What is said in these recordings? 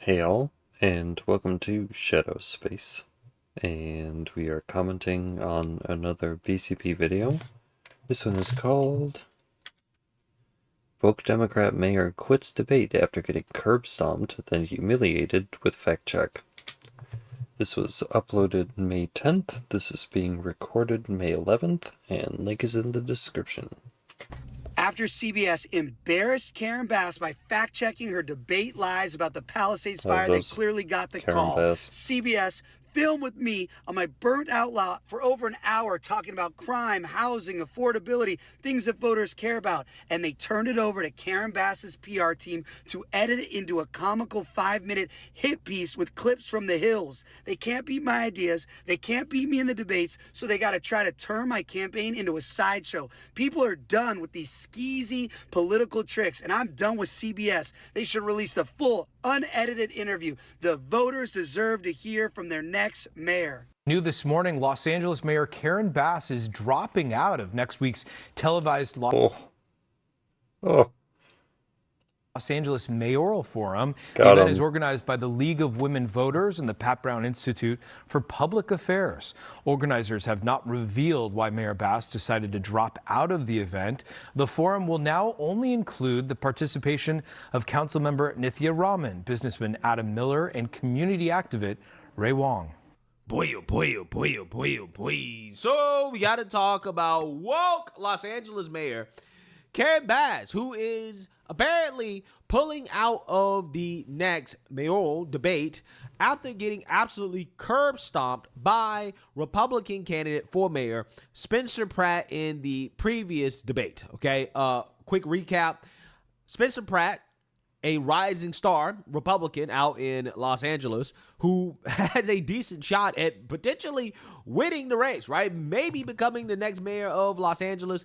Hey all, and welcome to Shadow Space. And we are commenting on another BCP video. This one is called Woke Democrat Mayor Quits Debate After Getting Curb Stomped, Then Humiliated with Fact Check. This was uploaded May 10th. This is being recorded May 11th, and link is in the description. After CBS embarrassed Karen Bass by fact-checking her debate lies about the Palisades fire, they clearly got the call. CBS filmed with me on my burnt-out lot for over an hour talking about crime, housing, affordability, things that voters care about. And they turned it over to Karen Bass's PR team to edit it into a comical 5-minute hit piece with clips from the hills. They can't beat my ideas. They can't beat me in the debates, so they got to try to turn my campaign into a sideshow. People are done with these skeezy political tricks, and I'm done with CBS. They should release the full, unedited interview. The voters deserve to hear from their next mayor. New this morning, Los Angeles Mayor Karen Bass is dropping out of next week's televised Los Angeles Mayoral Forum. The event is organized by the League of Women Voters and the Pat Brown Institute for Public Affairs. Organizers have not revealed why Mayor Bass decided to drop out of the event. The forum will now only include the participation of Councilmember Nithya Raman, businessman Adam Miller, and community activist Ray Wong. Boy. So we got to talk about woke Los Angeles Mayor Karen Bass, who is apparently pulling out of the next mayoral debate after getting absolutely curb stomped by Republican candidate for mayor Spencer Pratt in the previous debate. Okay, quick recap. Spencer Pratt, a rising star Republican out in Los Angeles, who has a decent shot at potentially winning the race, right? Maybe becoming the next mayor of Los Angeles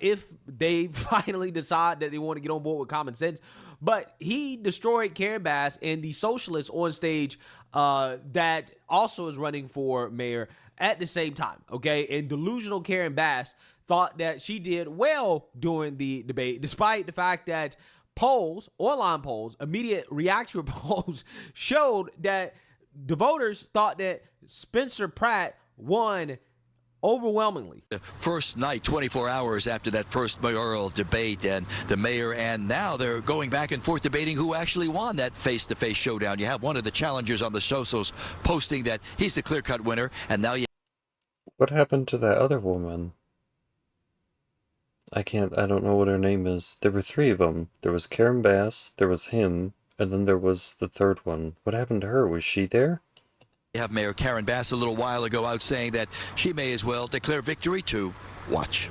if they finally decide that they want to get on board with common sense. But he destroyed Karen Bass and the socialists on stage that also is running for mayor at the same time, okay? And delusional Karen Bass thought that she did well during the debate, despite the fact that polls, online polls, immediate reaction polls showed that the voters thought that Spencer Pratt won overwhelmingly. The first night, 24 hours after that first mayoral debate, and the mayor and now they're going back and forth debating who actually won that face-to-face showdown. You have one of the challengers on the socials posting that he's the clear-cut winner, and now you... What happened to that other woman? I don't know what her name is. There were three of them. There was Karen Bass, there was him, and then there was the third one. What happened to her? Was she there? You have Mayor Karen Bass a little while ago out saying that she may as well declare victory too. Watch.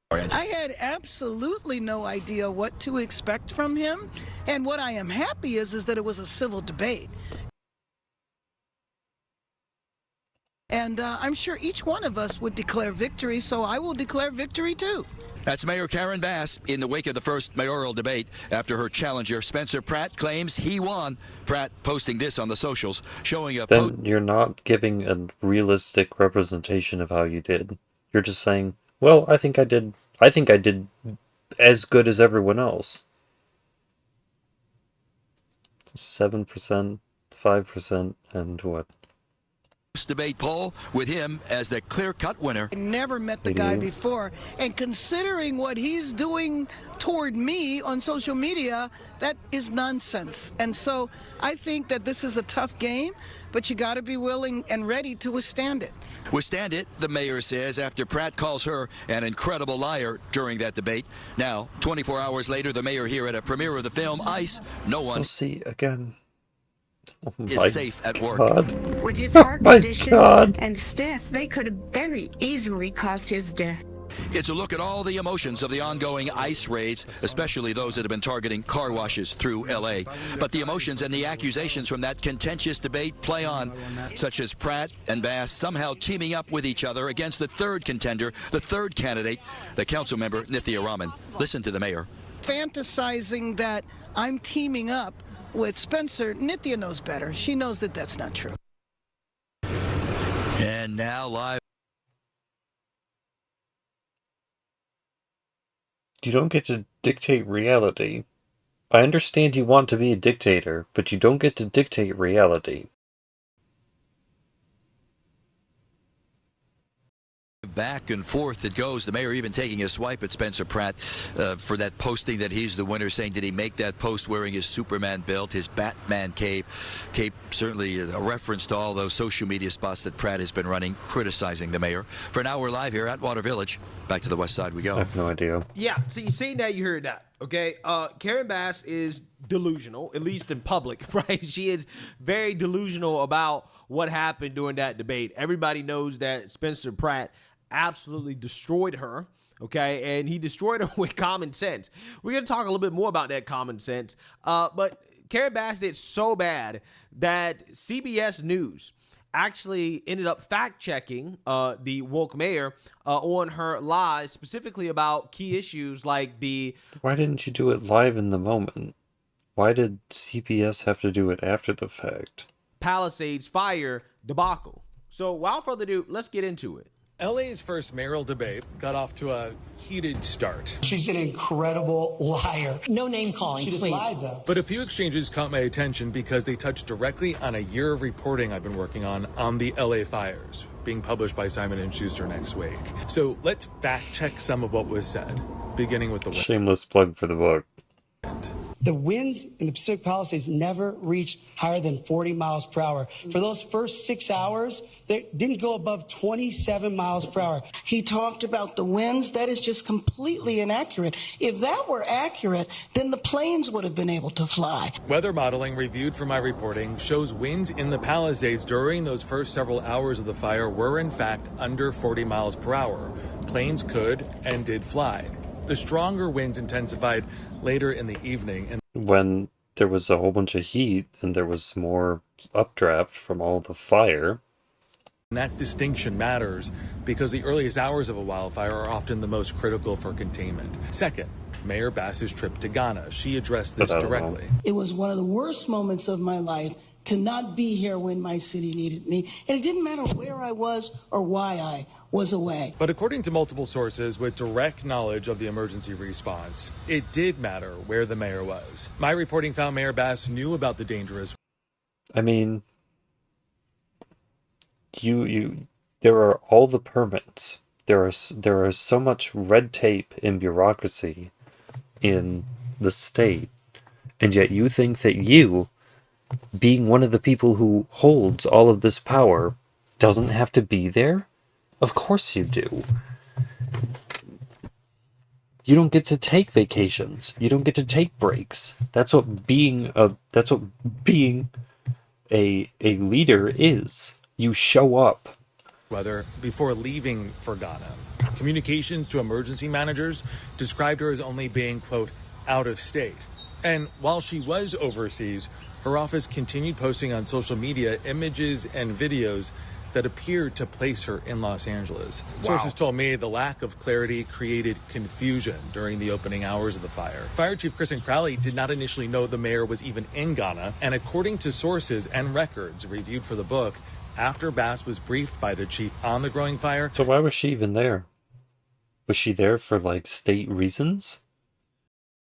I had absolutely no idea what to expect from him, and what I am happy is that it was a civil debate. And I'm sure each one of us would declare victory, so I will declare victory too. That's Mayor Karen Bass in the wake of the first mayoral debate after her challenger Spencer Pratt claims he won. Pratt posting this on the socials, showing a... Then you're not giving a realistic representation of how you did. You're just saying, well, I think I did as good as everyone else. 7%, 5%, and what? Debate poll with him as the clear-cut winner. I never met the guy before, and considering what he's doing toward me on social media, that is nonsense. And so I think that this is a tough game, but you got to be willing and ready to withstand it. Withstand it, the mayor says, after Pratt calls her an incredible liar during that debate. Now, 24 hours later, the mayor here at a premiere of the film Ice, no one... We'll see again. is safe at work. With his heart condition and stiff, they could have very easily caused his death. It's a look at all the emotions of the ongoing ICE raids, especially those that have been targeting car washes through L.A. But the emotions and the accusations from that contentious debate play on, such as Pratt and Bass somehow teaming up with each other against the third contender, the third candidate, the council member Nithya Raman. Listen to the mayor. Fantasizing that I'm teaming up with Spencer, Nithya knows better. She knows that that's not true. And now live. You don't get to dictate reality. I understand you want to be a dictator, but you don't get to dictate reality. Back and forth it goes. The mayor even taking a swipe at Spencer Pratt for that posting that he's the winner, saying, did he make that post wearing his Superman belt, his Batman cape? Certainly a reference to all those social media spots that Pratt has been running, criticizing the mayor. For now, we're live here at Water Village. Back to the west side we go. I have no idea. Yeah, so you seen that, you heard that, okay? Karen Bass is delusional, at least in public, right? She is very delusional about what happened during that debate. Everybody knows that Spencer Pratt absolutely destroyed her, okay? And he destroyed her with common sense. We're going to talk a little bit more about that common sense. But Karen Bass did so bad that CBS News actually ended up fact-checking the woke mayor on her lies, specifically about key issues like the... Why didn't you do it live in the moment? Why did CBS have to do it after the fact? Palisades fire debacle. So without further ado, let's get into it. LA's first mayoral debate got off to a heated start. She's an incredible liar. No name calling, She just please. lied, though. But a few exchanges caught my attention because they touched directly on a year of reporting I've been working on the LA fires, being published by Simon & Schuster next week. So let's fact check some of what was said, beginning with the wind. Shameless plug for the book. The winds in the Pacific Palisades never reached higher than 40 miles per hour. For those first 6 hours, they didn't go above 27 miles per hour. He talked about the winds. That is just completely inaccurate. If that were accurate, then the planes would have been able to fly. Weather modeling reviewed for my reporting shows winds in the Palisades during those first several hours of the fire were in fact under 40 miles per hour. Planes could and did fly. The stronger winds intensified later in the evening. And when there was a whole bunch of heat and there was more updraft from all the fire. that distinction matters because the earliest hours of a wildfire are often the most critical for containment. Second, Mayor Bass's trip to Ghana. She addressed this directly. It was one of the worst moments of my life to not be here when my city needed me. And it didn't matter where I was or why I was away. But according to multiple sources with direct knowledge of the emergency response, it did matter where the mayor was. My reporting found Mayor Bass knew about the dangerous. I mean, there are all the permits. There is so much red tape and bureaucracy in the state, and yet you think that you, being one of the people who holds all of this power, doesn't have to be there? Of course you do. You don't get to take vacations. You don't get to take breaks. That's what being a leader is. You show up. Weather before leaving for Ghana. Communications to emergency managers described her as only being, quote, out of state. And while she was overseas, her office continued posting on social media images and videos that appeared to place her in Los Angeles. Wow. Sources told me the lack of clarity created confusion during the opening hours of the fire. Fire Chief Kristen Crowley did not initially know the mayor was even in Ghana, and according to sources and records reviewed for the book, after Bass was briefed by the chief on the growing fire. So why was she even there? Was she there for, like, state reasons?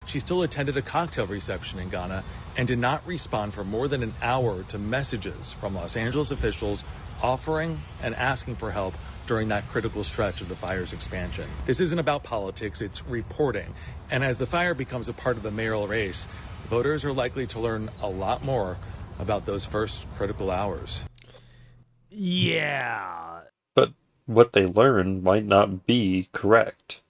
She still attended a cocktail reception in Ghana and did not respond for more than an hour to messages from Los Angeles officials offering and asking for help during that critical stretch of the fire's expansion. This isn't about politics, it's reporting. And as the fire becomes a part of the mayoral race, voters are likely to learn a lot more about those first critical hours. Yeah. But what they learn might not be correct.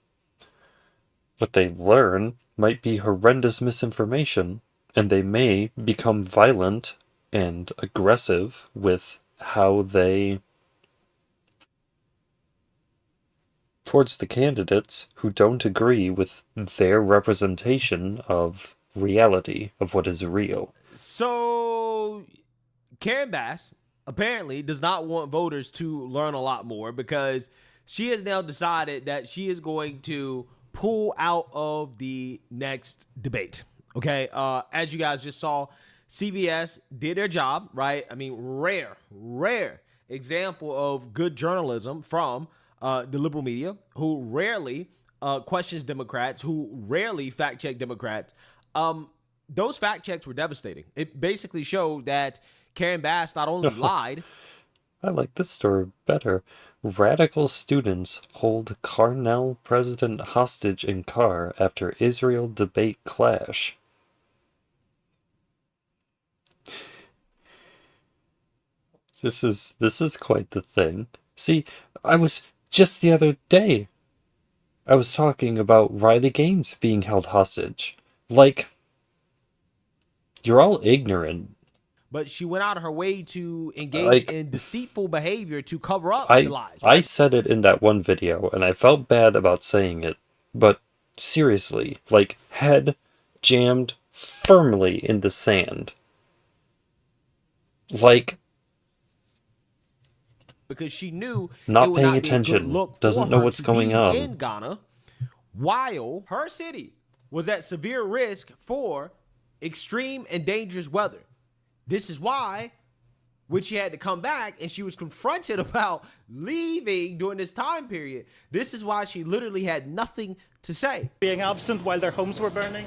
What they learn might be horrendous misinformation, and they may become violent and aggressive with how they towards the candidates who don't agree with their representation of reality, of what is real. So Karen Bass apparently does not want voters to learn a lot more because she has now decided that she is going to pull out of the next debate. Okay, as you guys just saw, CBS did their job, right? I mean, rare example of good journalism from the liberal media, who rarely questions Democrats, who rarely fact check Democrats. those fact checks were devastating. It basically showed that Karen Bass not only lied. I like this story better. Radical students hold Carnell president hostage in car after Israel debate clash. This is quite the thing. See, I was just the other day, I was talking about Riley Gaines being held hostage. Like, you're all ignorant. But she went out of her way to engage in deceitful behavior to cover up the lies. Right? I said it in that one video, and I felt bad about saying it. But seriously, like, head jammed firmly in the sand. Like, because she knew not paying attention, doesn't know what's going on in Ghana, while her city was at severe risk for extreme and dangerous weather. This is why when she had to come back and she was confronted about leaving during this time period, this is why she literally had nothing to say. Being absent while their homes were burning?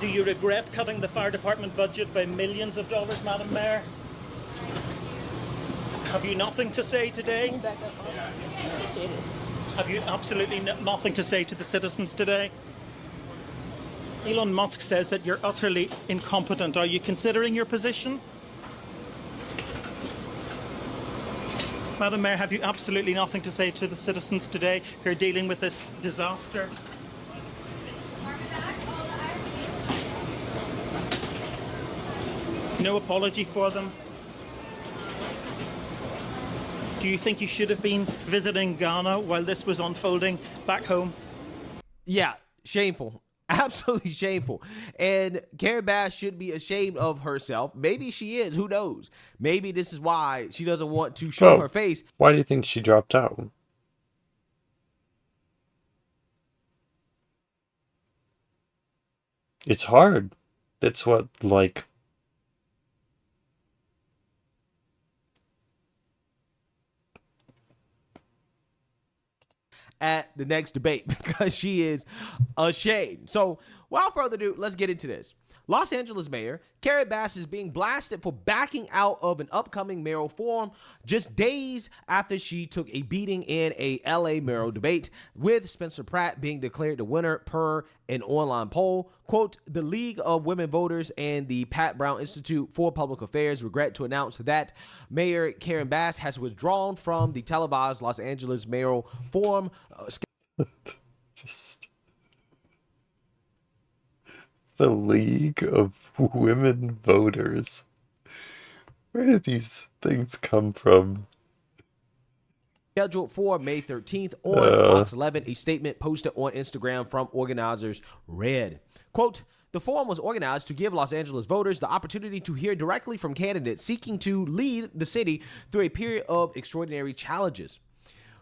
Do you regret cutting the fire department budget by millions of dollars, Madam Mayor? Have you nothing to say today? Have you absolutely nothing to say to the citizens today? Elon Musk says that you're utterly incompetent. Are you considering your position? Madam Mayor, have you absolutely nothing to say to the citizens today who are dealing with this disaster? No apology for them? Do you think you should have been visiting Ghana while this was unfolding back home? Yeah, shameful. Absolutely shameful. And Karen Bass should be ashamed of herself. Maybe she is. Who knows? Maybe this is why she doesn't want to show her face. Why do you think she dropped out? It's hard. That's what, like... at the next debate because she is ashamed. So without further ado, let's get into this. Los Angeles Mayor Karen Bass is being blasted for backing out of an upcoming mayoral forum just days after she took a beating in a LA mayoral debate, with Spencer Pratt being declared the winner per an online poll. Quote, the League of Women Voters and the Pat Brown Institute for Public Affairs regret to announce that Mayor Karen Bass has withdrawn from the televised Los Angeles mayoral forum. Just... the League of Women Voters. Where did these things come from? Scheduled for May 13th on Fox 11, a statement posted on Instagram from organizers read, quote, the forum was organized to give Los Angeles voters the opportunity to hear directly from candidates seeking to lead the city through a period of extraordinary challenges.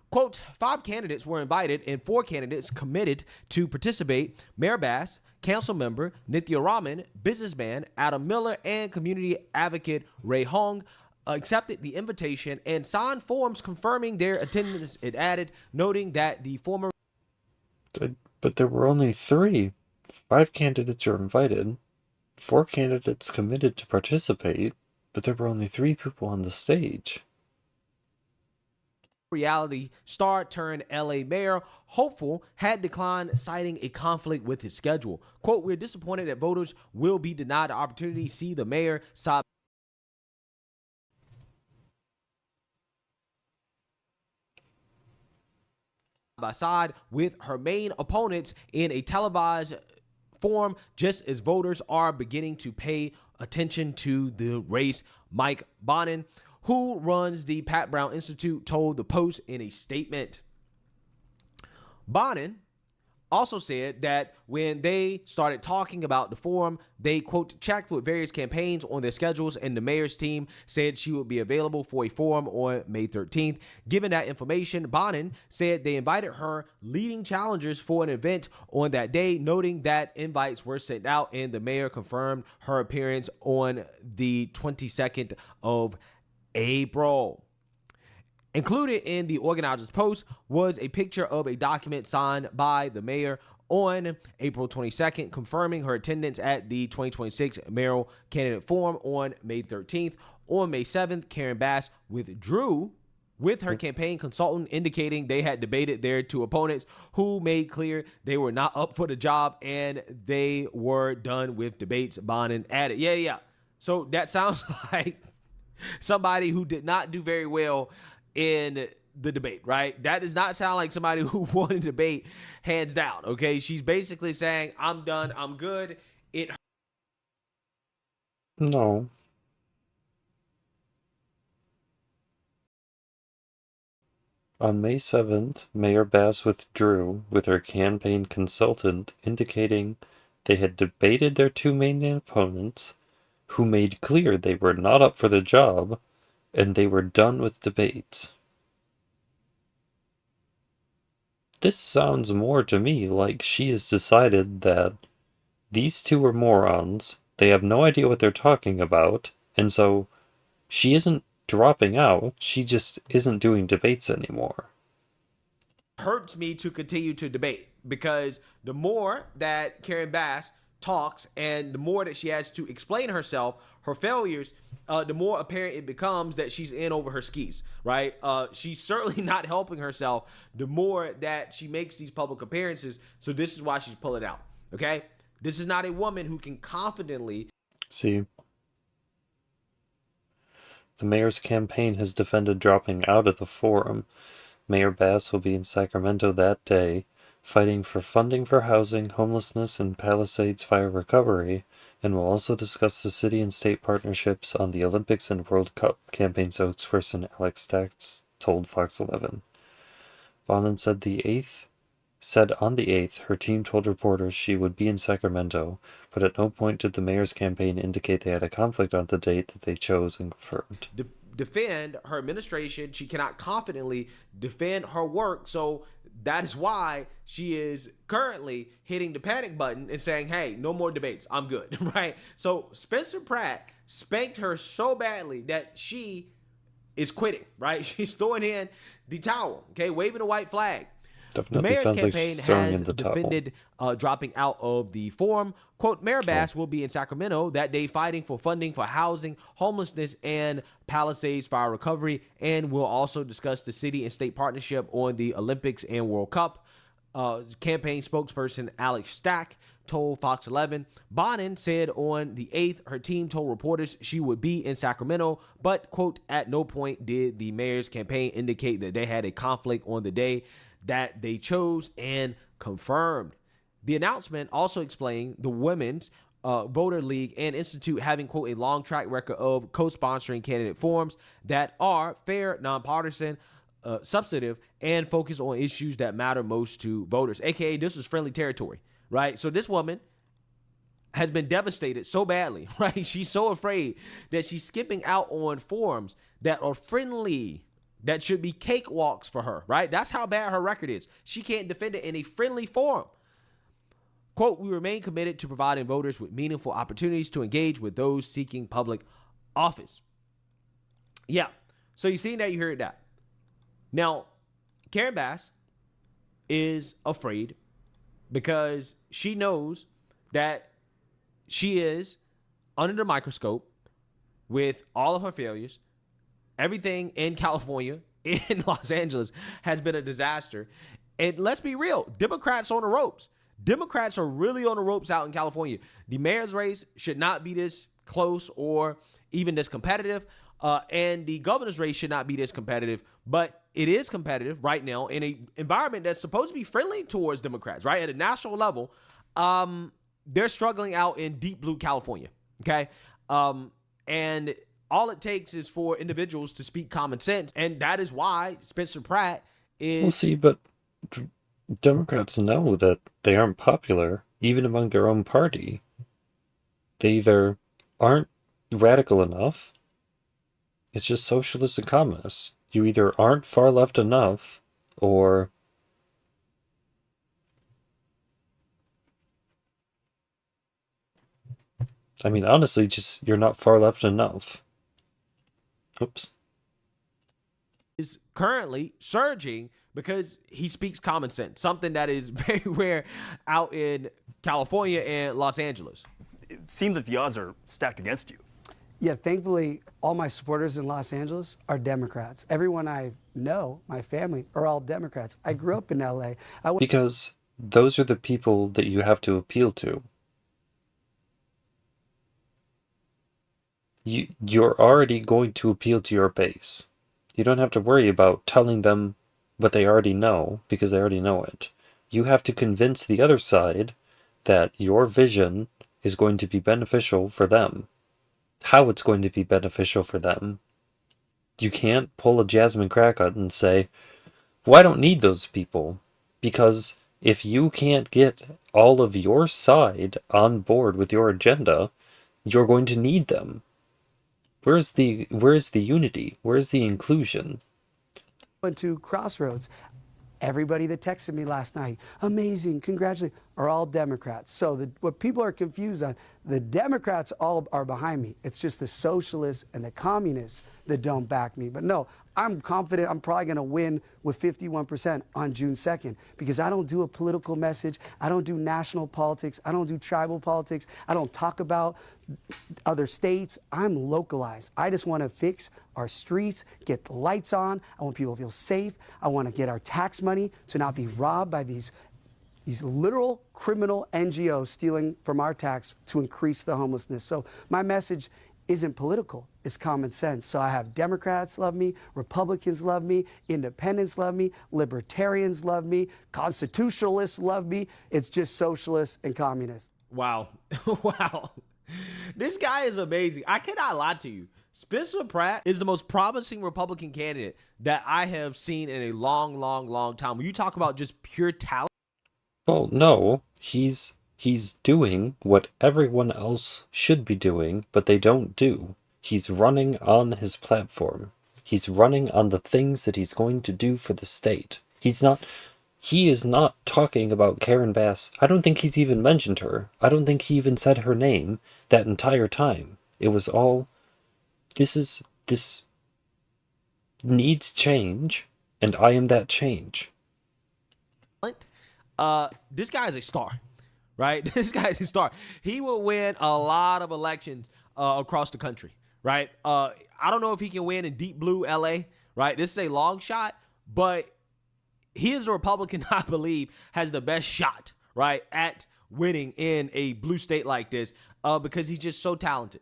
Quote, 5 candidates were invited and 4 candidates committed to participate. Mayor Bass, council member Nithya Raman, businessman Adam Miller, and community advocate Ray Hong accepted the invitation and signed forms confirming their attendance. It added, noting that the former... But there were only 3. 5 candidates were invited. 4 candidates committed to participate, but there were only 3 people on the stage. Reality star turned LA mayor hopeful had declined, citing a conflict with his schedule. Quote, we're disappointed that voters will be denied the opportunity to see the mayor side by side with her main opponents in a televised forum, just as voters are beginning to pay attention to the race. Mike Bonin, who runs the Pat Brown Institute, told the Post in a statement. Bonin also said that when they started talking about the forum, they, quote, checked with various campaigns on their schedules, and the mayor's team said she would be available for a forum on May 13th. Given that information, Bonin said they invited her leading challengers for an event on that day, noting that invites were sent out and the mayor confirmed her appearance on the 22nd of April. Included in the organizers' post was a picture of a document signed by the mayor on April 22nd, confirming her attendance at the 2026 mayoral candidate forum on May 13th. On May 7th, Karen Bass withdrew with her campaign consultant, indicating they had debated their two opponents who made clear they were not up for the job and they were done with debates, Bonin added. Yeah. So that sounds like somebody who did not do very well in the debate, right? That does not sound like somebody who won a debate hands down, okay? She's basically saying, I'm done, I'm good. No. On May 7th, Mayor Bass withdrew with her campaign consultant, indicating they had debated their two main opponents, who made clear they were not up for the job, and they were done with debates. This sounds more to me like she has decided that these two are morons, they have no idea what they're talking about, and so she isn't dropping out, she just isn't doing debates anymore. Hurts me to continue to debate, because the more that Karen Bass talks and the more that she has to explain herself, her failures, the more apparent it becomes that she's in over her skis, right? She's certainly not helping herself the more that she makes these public appearances. So this is why she's pulling out, okay? This is not a woman who can confidently... See, the mayor's campaign has defended dropping out of the forum. Mayor Bass will be in Sacramento that day, fighting for funding for housing, homelessness, and Palisades fire recovery, and will also discuss the city and state partnerships on the Olympics and World Cup, campaign spokesperson Alex Stacks told Fox 11. Bonin said on the 8th, her team told reporters she would be in Sacramento, but at no point did the mayor's campaign indicate they had a conflict on the date that they chose and confirmed. Defend her administration. She cannot confidently defend her work. So that is why she is currently hitting the panic button and saying, hey, no more debates. I'm good, right? So Spencer Pratt spanked her so badly that she is quitting, right? She's throwing in the towel, okay, waving a white flag. Definitely the mayor's sounds campaign like throwing has in the defended dropping out of the forum. Quote, Mayor Bass will be in Sacramento that day fighting for funding for housing, homelessness, and Palisades fire recovery, and will also discuss the city and state partnership on the Olympics and World Cup. Campaign spokesperson Alex Stack told Fox 11. Bonin said on the 8th, her team told reporters she would be in Sacramento, but, quote, at no point did the mayor's campaign indicate that they had a conflict on the day that they chose, and confirmed. The announcement also explained the Women's Voter League and Institute having, quote, a long track record of co-sponsoring candidate forums that are fair, nonpartisan, substantive, and focus on issues that matter most to voters. AKA, this was friendly territory, right? So this woman has been devastated so badly, right? She's so afraid that she's skipping out on forums that are friendly, that should be cakewalks for her, right? That's how bad her record is. She can't defend it in a friendly forum. Quote, we remain committed to providing voters with meaningful opportunities to engage with those seeking public office. Yeah. So you seen that, you heard that. Now, Karen Bass is afraid because she knows that she is under the microscope with all of her failures. Everything in California, in Los Angeles, has been a disaster. And let's be real, Democrats on the ropes. Democrats are really on the ropes out in California. The mayor's race should not be this close or even this competitive. And the governor's race should not be this competitive. But it is competitive right now in an environment that's supposed to be friendly towards Democrats, right? At a national level, they're struggling out in deep blue California, okay? And all it takes is for individuals to speak common sense. And that is why Spencer Pratt is... Well, see, but Democrats know that they aren't popular, even among their own party. They either aren't radical enough, it's just socialists and communists. You either aren't far left enough, or... I mean, honestly, just you're not far left enough. Oops. Is currently surging because he speaks common sense, something that is very rare out in California and Los Angeles. It seems that the odds are stacked against you. Yeah, thankfully, all my supporters in Los Angeles are Democrats. Everyone I know, my family, are all Democrats. I grew up in LA. Because those are the people that you have to appeal to. You're already going to appeal to your base. You don't have to worry about telling them what they already know, because they already know it. You have to convince the other side that your vision is going to be beneficial for them. How it's going to be beneficial for them. You can't pull a Jasmine Crackut and say, well, I don't need those people. Because if you can't get all of your side on board with your agenda, you're going to need them. Where's the unity? Where's the inclusion? Went to Crossroads. Everybody that texted me last night, amazing, congratulations, are all Democrats. So what people are confused on, the Democrats all are behind me. It's just the socialists and the communists that don't back me. But no, I'm confident I'm probably going to win with 51% on June 2nd, because I don't do a political message. I don't do national politics. I don't do tribal politics. I don't talk about other states. I'm localized. I just want to fix our streets, get the lights on. I want people to feel safe. I want to get our tax money to not be robbed by these literal criminal NGOs stealing from our tax to increase the homelessness. So my message isn't political, it's common sense. So I have Democrats love me, Republicans love me, independents love me, libertarians love me, constitutionalists love me. It's just socialists and communists. Wow. Wow. This guy is amazing. I cannot lie to you. Spencer Pratt is the most promising Republican candidate that I have seen in a long, long, long time. When you talk about just pure talent. Well, no, he's doing what everyone else should be doing, but they don't do. He's running on his platform. He's running on the things that he's going to do for the state. He is not talking about Karen Bass. I don't think he's even mentioned her. I don't think he even said her name that entire time. It was all, this needs change, and I am that change. This guy is a star, right? This guy is a star. He will win a lot of elections across the country, right? I don't know if he can win in deep blue LA, right? This is a long shot, but he is the Republican I believe has the best shot, right, at winning in a blue state like this because he's just so talented.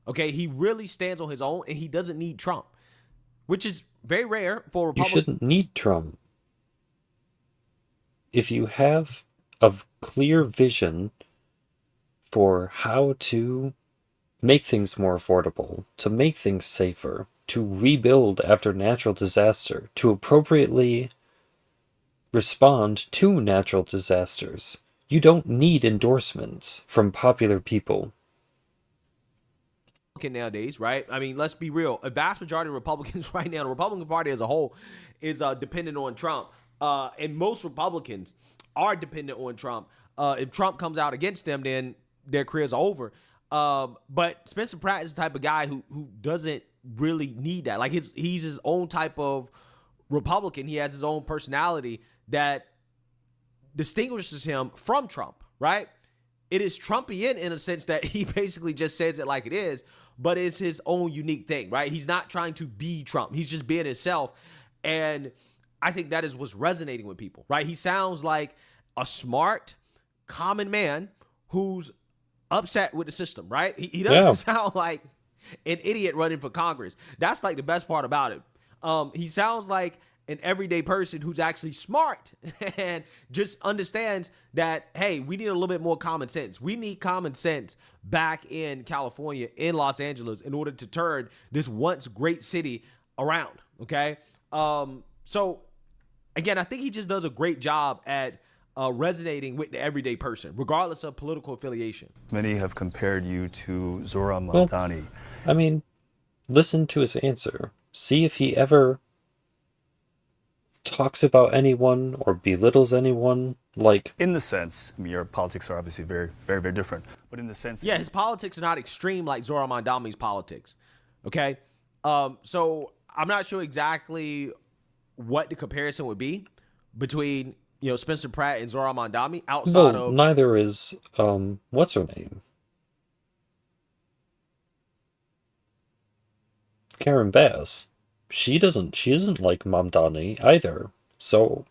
Okay, he really stands on his own, and he doesn't need Trump, which is very rare for Republicans. You shouldn't need Trump. If you have a clear vision for how to make things more affordable, to make things safer, to rebuild after natural disaster, to appropriately respond to natural disasters, you don't need endorsements from popular people. Nowadays, right? I mean, let's be real. A vast majority of Republicans right now, the Republican Party as a whole, is dependent on Trump. And most Republicans are dependent on Trump. If Trump comes out against them, then their careers are over. But Spencer Pratt is the type of guy who doesn't really need that. Like he's his own type of Republican. He has his own personality that distinguishes him from Trump, right? It is Trumpian in a sense that he basically just says it like it is, but it's his own unique thing, right? He's not trying to be Trump. He's just being himself. And I think that is what's resonating with people, right? He sounds like a smart, common man who's upset with the system, right? He doesn't sound like an idiot running for Congress. That's like the best part about it. He sounds like an everyday person who's actually smart and just understands that, hey, we need a little bit more common sense. We need common sense back in California, in Los Angeles, in order to turn this once great city around, okay? So, again, I think he just does a great job at resonating with the everyday person, regardless of political affiliation. Many have compared you to Zora Montani. Well, I mean, listen to his answer. See if he ever talks about anyone or belittles anyone. Like, in the sense, I mean, your politics are obviously very, very, very different. But in the sense, yeah, his politics are not extreme like Zora Mondami's politics. Okay, so I'm not sure exactly what the comparison would be between, you know, Spencer Pratt and Zohran Mamdani outside of... neither is, what's her name? Karen Bass. She isn't like Mamdani either. So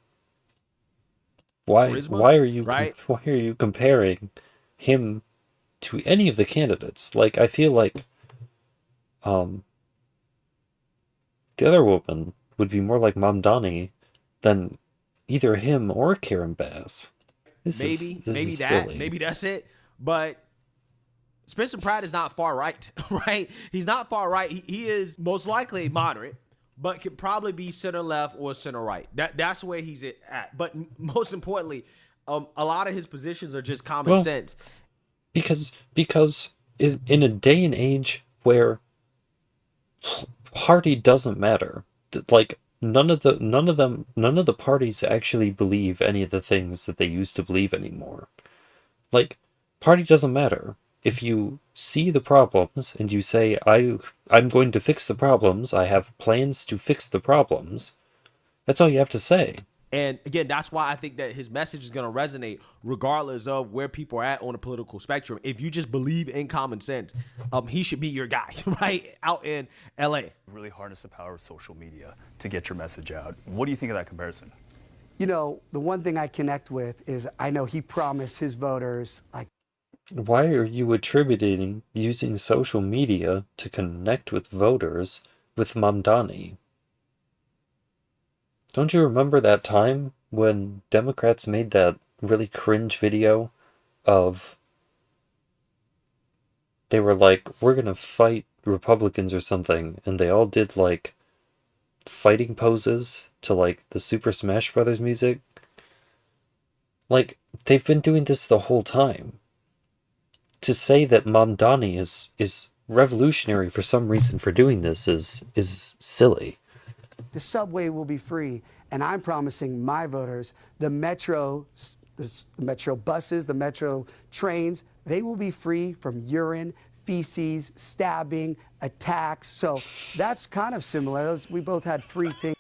why are you comparing him to any of the candidates? Like, I feel like the other woman would be more like Mamdani than either him or Karen Bass. Maybe that's it. But Spencer Pratt is not far right, right? He's not far right. He is most likely moderate, but could probably be center left or center right. That's where he's at. But most importantly, a lot of his positions are just common sense. Because in a day and age where party doesn't matter, like none of the parties actually believe any of the things that they used to believe anymore. Like, party doesn't matter. If you see the problems and you say, I'm going to fix the problems, I have plans to fix the problems, that's all you have to say. And again, that's why I think that his message is going to resonate regardless of where people are at on the political spectrum. If you just believe in common sense, he should be your guy, right, out in LA. Really harness the power of social media to get your message out. What do you think of that comparison? You know, the one thing I connect with is I know he promised his voters, like, why are you attributing using social media to connect with voters with Mamdani? Don't you remember that time when Democrats made that really cringe video of... They were like, we're gonna fight Republicans or something, and they all did, like, fighting poses to, like, the Super Smash Brothers music? Like, they've been doing this the whole time. To say that Mamdani is revolutionary for some reason for doing this is silly. The subway will be free, and I'm promising my voters the metro buses, the metro trains, they will be free from urine, feces, stabbing, attacks. So that's kind of similar. We both had free things.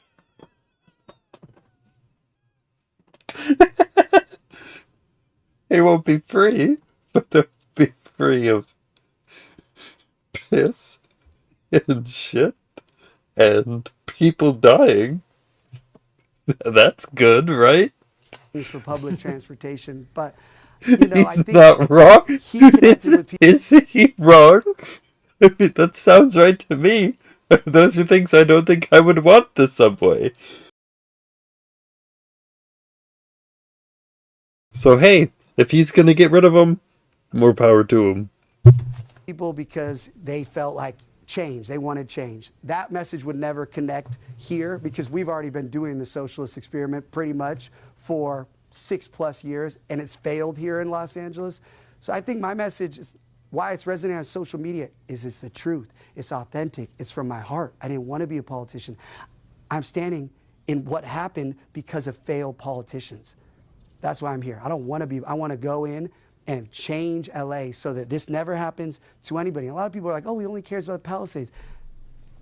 It won't be free, but they'll be free of piss and shit and people dying. That's good, right? For public transportation, but you know, he's I think not wrong. He connected with people. Is he wrong? I mean, that sounds right to me. Those are things I don't think I would want the subway. So hey, if he's gonna get rid of them, more power to him. People because they felt like change. They wanted change. That message would never connect here because we've already been doing the socialist experiment pretty much for 6+ years, and it's failed here in Los Angeles. So I think my message is why it's resonating on social media is it's the truth. It's authentic. It's from my heart. I didn't want to be a politician. I'm standing in what happened because of failed politicians. That's why I'm here. I don't want to be. I want to go in and change LA so that this never happens to anybody. A lot of people are like, oh, he only cares about Palisades.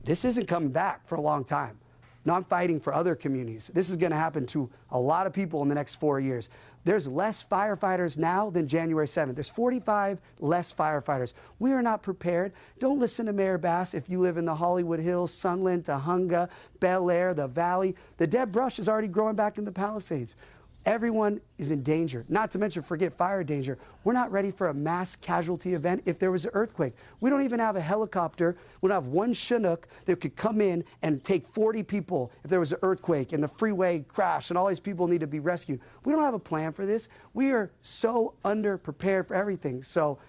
This isn't coming back for a long time. No, I'm fighting for other communities. This is going to happen to a lot of people in the next 4 years. There's less firefighters now than January 7th. There's 45 less firefighters. We are not prepared. Don't listen to Mayor Bass if you live in the Hollywood Hills, Sunland, Tahunga, Bel Air, the Valley. The dead brush is already growing back in the Palisades. Everyone is in danger, not to mention forget fire danger. We're not ready for a mass casualty event if there was an earthquake. We don't even have a helicopter. We don't have one Chinook that could come in and take 40 people if there was an earthquake and the freeway crashed and all these people need to be rescued. We don't have a plan for this. We are so underprepared for everything. So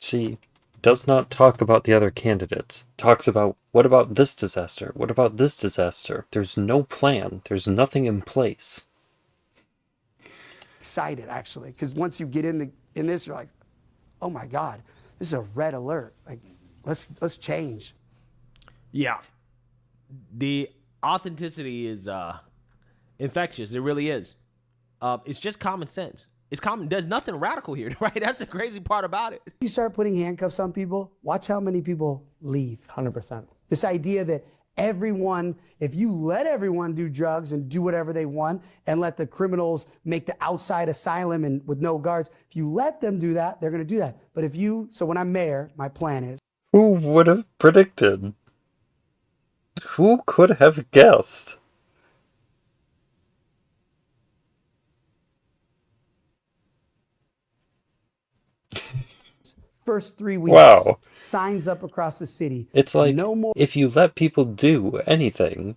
See, does not talk about the other candidates. Talks about, what about this disaster? What about this disaster? There's no plan. There's nothing in place. Excited actually, because once you get in this, you're like, oh my God, this is a red alert. Like, let's change. Yeah, the authenticity is infectious. It really is. It's just common sense. It's common. There's nothing radical here, right? That's the crazy part about it. You start putting handcuffs on people. Watch how many people leave. 100%. This idea that everyone, if you let everyone do drugs and do whatever they want and let the criminals make the outside asylum and with no guards, if you let them do that, they're going to do that. But if you, so when I'm mayor, my plan is. Who would have predicted? Who could have guessed? First 3 weeks, wow. Signs up across the city. It's like, no more. If you let people do anything,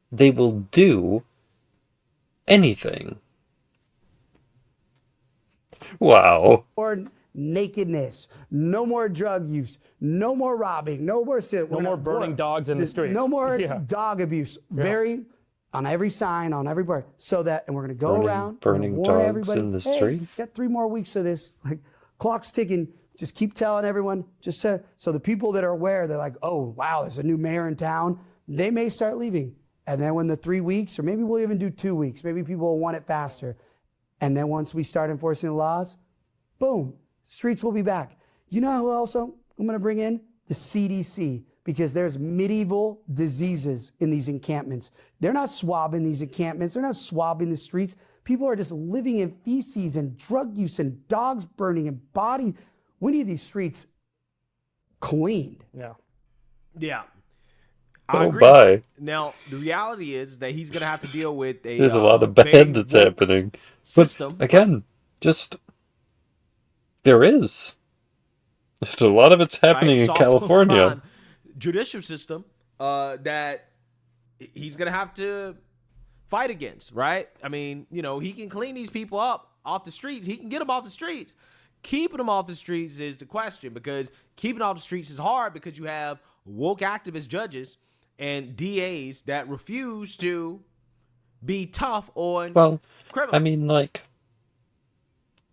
they will do anything. Wow. More nakedness, no more drug use, no more robbing, no more burning dogs in the street. No more dog abuse. On every sign, on every bird, so that, and we're going to go around burning dogs in the street. Got 3 more weeks of this. Like, clock's ticking. Just keep telling everyone. So the people that are aware, they're like, oh wow, there's a new mayor in town. They may start leaving, and then when the 3 weeks, or maybe we'll even do 2 weeks. Maybe people will want it faster, and then once we start enforcing the laws, boom, streets will be back. You know who else I'm going to bring in? The CDC. Because there's medieval diseases in these encampments. They're not swabbing these encampments. They're not swabbing the streets. People are just living in feces and drug use and dogs burning and body. We need these streets cleaned. Yeah. I agree. Bye. Now, the reality is that he's going to have to deal with There's a lot of bad that's happening. System. But again, there is. A lot of it's happening in California. Judicial system that he's going to have to fight against, right? I mean, he can clean these people up off the streets. He can get them off the streets. Keeping them off the streets is the question, because keeping off the streets is hard because you have woke activist judges and DAs that refuse to be tough on criminals. I mean,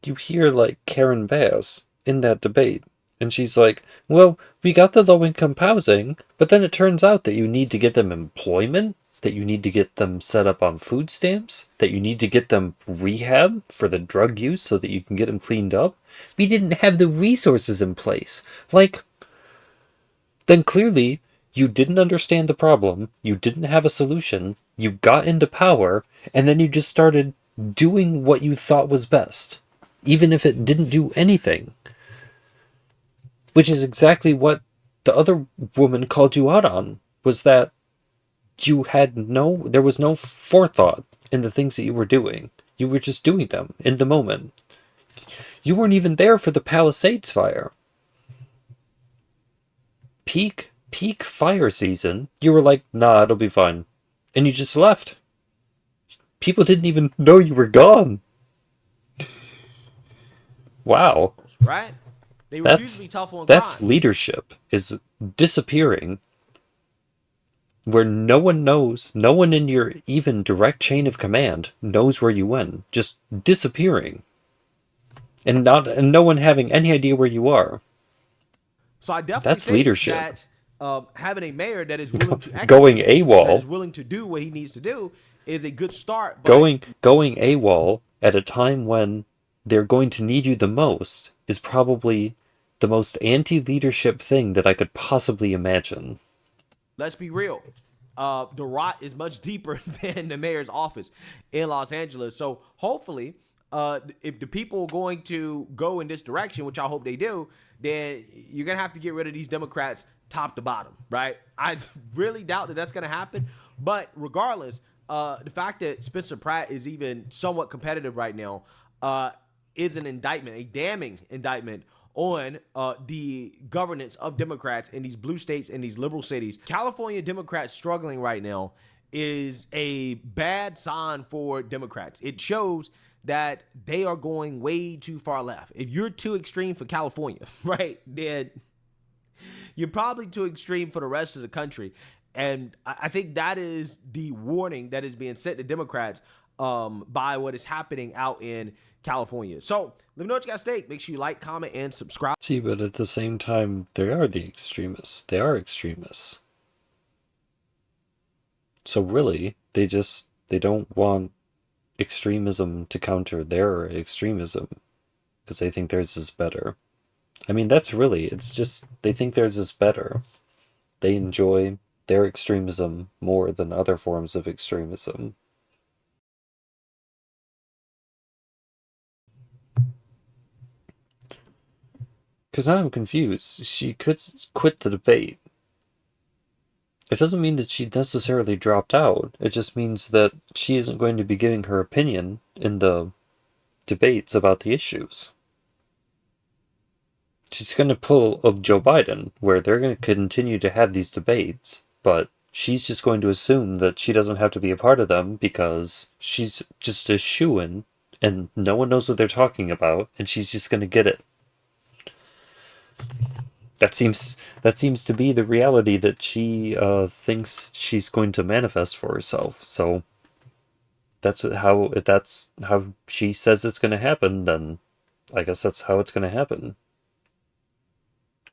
you hear, Karen Bass in that debate. And she's like, well, we got the low-income housing, but then it turns out that you need to get them employment, that you need to get them set up on food stamps, that you need to get them rehab for the drug use so that you can get them cleaned up. We didn't have the resources in place. Then clearly you didn't understand the problem, you didn't have a solution, you got into power, and then you just started doing what you thought was best, even if it didn't do anything. Which is exactly what the other woman called you out on, was that there was no forethought in the things that you were doing. You were just doing them in the moment. You weren't even there for the Palisades fire. Peak fire season, you were like, nah, it'll be fine. And you just left. People didn't even know you were gone. Wow. Right? They refuse to be tough on crime. That's leadership, is disappearing where no one knows, no one in your even direct chain of command knows where you went, just disappearing. And no one having any idea where you are. So I definitely think leadership. That having a mayor that is willing to going AWOL, that is willing to do what he needs to do, is a good start. But going AWOL at a time when they're going to need you the most is probably the most anti-leadership thing that I could possibly imagine. Let's be real. The rot is much deeper than the mayor's office in Los Angeles. So hopefully, if the people are going to go in this direction, which I hope they do, then you're going to have to get rid of these Democrats top to bottom, right? I really doubt that that's going to happen. But regardless, the fact that Spencer Pratt is even somewhat competitive right now is an indictment, a damning indictment on the governance of Democrats in these blue states and these liberal cities. California Democrats struggling right now is a bad sign for Democrats. It shows that they are going way too far left. If you're too extreme for California, right, then you're probably too extreme for the rest of the country. And I think that is the warning that is being sent to Democrats by what is happening out in California. So let me know what you guys think. Make sure you like, comment, and subscribe. See, but at the same time, they are the extremists. They are extremists. So really, they don't want extremism to counter their extremism because they think theirs is better. I mean, it's just, they think theirs is better. They enjoy their extremism more than other forms of extremism. Because now I'm confused. She could quit the debate. It doesn't mean that she necessarily dropped out. It just means that she isn't going to be giving her opinion in the debates about the issues. She's going to pull up Joe Biden, where they're going to continue to have these debates, but she's just going to assume that she doesn't have to be a part of them because she's just a shoo-in and no one knows what they're talking about, and she's just going to get it. That seems to be the reality that she thinks she's going to manifest for herself. So that's how she says it's going to happen, then I guess that's how it's going to happen.